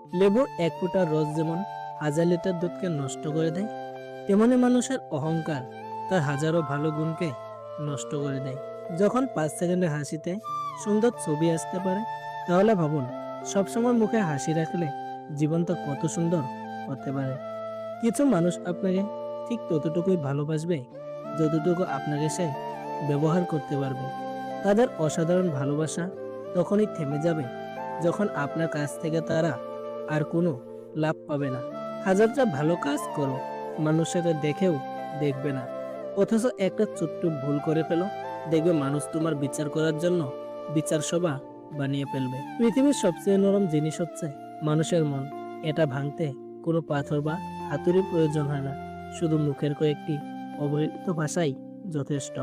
লেবুর এক ফোঁটা রস যেমন হাজার লিটার দুধকে নষ্ট করে দেয়, তেমনি মানুষের অহংকার তার হাজারো ভালো গুণকে নষ্ট করে দেয়। যখন 5 সেকেন্ডের হাসিতে সুন্দর ছবি আসতে পারে, তাহলে ভাবুন সবসময় মুখে হাসি রাখলে জীবনটা কত সুন্দর হতে পারে। কিছু মানুষ আপনাকে ঠিক ততটুকুই ভালোবাসবে যতটুকু আপনাকে সে ব্যবহার করতে পারবে। তাদের অসাধারণ ভালোবাসা তখনই থেমে যাবে যখন আপনার কাছ থেকে তারা আর কোনো লাভ পাবে না। হাজারটা ভালো কাজ করো, মানুষ সেটা দেখেও দেখবে না, অথচ একটা ছোট্ট ভুল করে ফেলো, দেখবে মানুষ তোমার বিচার করার জন্য বিচার সভা বানিয়ে ফেলবে। পৃথিবীর সবচেয়ে নরম জিনিস হচ্ছে মানুষের মন। এটা ভাঙতে কোনো পাথর বা হাতুড়ির প্রয়োজন হয় না, শুধু মুখের কয়েকটি অবহেলিত ভাষাই যথেষ্ট।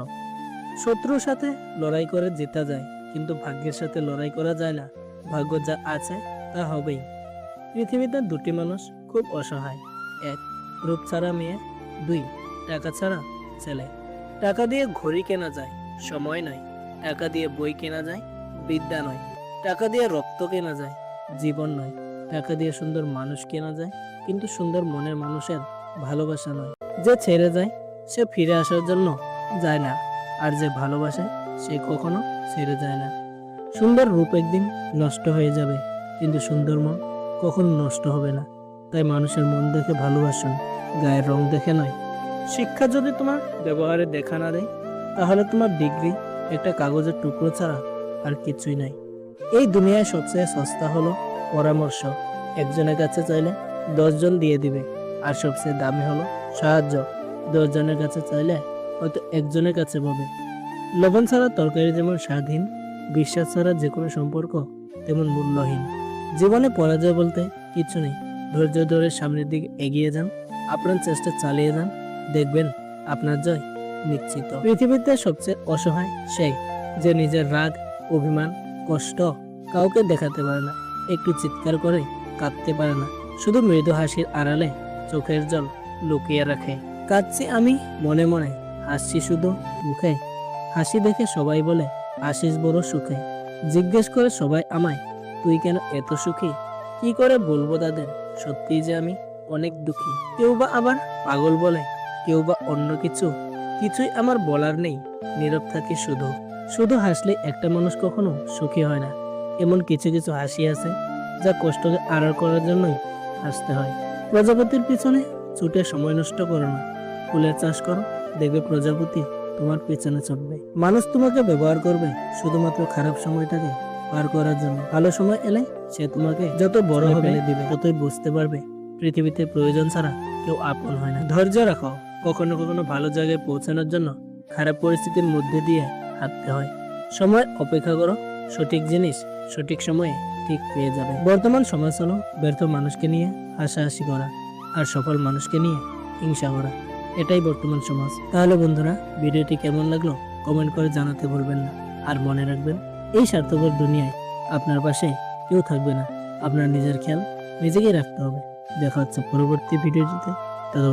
শত্রুর সাথে লড়াই করে জেতা যায়, কিন্তু ভাগ্যের সাথে লড়াই করা যায় না। ভাগ্য যা আছে তা হবেই। পৃথিবীতে দুটি মানুষ খুব অসহায়: এক, রূপ ছাড়া মেয়ে; দুই, টাকা ছাড়া ছেলে। টাকা দিয়ে ঘড়ি কেনা যায়, সময় নয়। টাকা দিয়ে বই কেনা যায়, বিদ্যা নয়। টাকা দিয়ে রক্ত কেনা যায়, জীবন নয়। টাকা দিয়ে সুন্দর মানুষ কেনা যায়, কিন্তু সুন্দর মনের মানুষের ভালোবাসা নয়। যে ছেড়ে যায় সে ফিরে আসার জন্য যায় না, আর যে ভালোবাসে সে কখনো ছেড়ে যায় না। সুন্দর রূপ একদিন নষ্ট হয়ে যাবে, কিন্তু সুন্দর মন কখনো নষ্ট হবে না। তাই মানুষের মন দেখে ভালোবাসুন, গায়ের রং দেখে নয়। শিক্ষা যদি তোমার ব্যবহারে দেখা না দেয়, তাহলে তোমার ডিগ্রি একটা কাগজের টুকরো ছাড়া আর কিছুই নাই। এই দুনিয়ায় সবচেয়ে সস্তা হলো পরামর্শ। একজনের কাছে চাইলে 10 জন দিয়ে দিবে। আর সবচেয়ে দামি হলো সাহায্য। 10 জনের কাছে চাইলে হয়তো একজনের কাছে পাবে। লবণ ছাড়া তরকারি যেমন স্বাদহীন, বিশ্বাস ছাড়া যে কোনো সম্পর্ক তেমন মূল্যহীন। জীবনে পরাজয় বলতে কিছু নেই। ধৈর্য ধরে সামনের দিকে এগিয়ে যান, আপনার চেষ্টা চালিয়ে যান, দেখবেন আপনার জয় নিশ্চিত। পৃথিবীতে সবচেয়ে অসহায় সেই যে নিজের রাগ, অভিমান, কষ্ট কাউকে দেখাতে পারে না, একটু চিৎকার করে কাঁদতে পারে না, শুধু মৃদু হাসির আড়ালে চোখের জল লুকিয়ে রাখে। কাঁদছি আমি মনে মনে, হাসছি শুধু মুখে। হাসি দেখে সবাই বলে আসিস বড় সুখে। জিজ্ঞেস করে সবাই আমায়, তুই কেন এত সুখী? কি করে বলবো তাদের সত্যি যে আমি অনেক দুঃখী। কেউ বা আবার পাগল বলে, কেউ বা অন্য কিছু। কিছুই আমার বলার নেই, নীরব থাকি শুধু। শুধু হাসলে একটা মানুষ কখনো সুখী হয় না। এমন কিছু কিছু হাসি আছে যা কষ্টকে আড়াল করার জন্যই হাসতে হয়। প্রজাপতির পিছনে ছুটে সময় নষ্ট করো না, ফুলের চাষ করো, দেখবে প্রজাপতি তোমার পিছনে ছুটবে। মানুষ তোমাকে ব্যবহার করবে শুধুমাত্র খারাপ সময়টাকে পার করার জন্য। ভালো সময় এলে সে তোমাকে যত বড় হবে দিবে, ততই বুঝতে পারবে পৃথিবীতে প্রয়োজন ছাড়া কেউ আপন হয় না। ধৈর্য রাখো, কখনো কখনো ভালো জায়গায় পৌঁছানোর জন্য খারাপ পরিস্থিতির মধ্যে দিয়ে হাঁটতে হয়। সময় অপেক্ষা করো, সঠিক জিনিস সঠিক সময়ে ঠিক পেয়ে যাবে। বর্তমান সমাজ হলো ব্যর্থ মানুষকে নিয়ে হাসাহাসি করা আর সফল মানুষকে নিয়ে হিংসা করা। এটাই বর্তমান সমাজ। তাহলে বন্ধুরা, ভিডিওটি কেমন লাগলো কমেন্ট করে জানাতে ভুলবেন না। আর মনে রাখবেন, এই স্বার্থপর দুনিয়ায় আপনার পাশে কেউ থাকবে না। আপনার নিজের খেয়াল নিজেকেই রাখতে হবে। দেখা হচ্ছে পরবর্তী ভিডিওটিতে।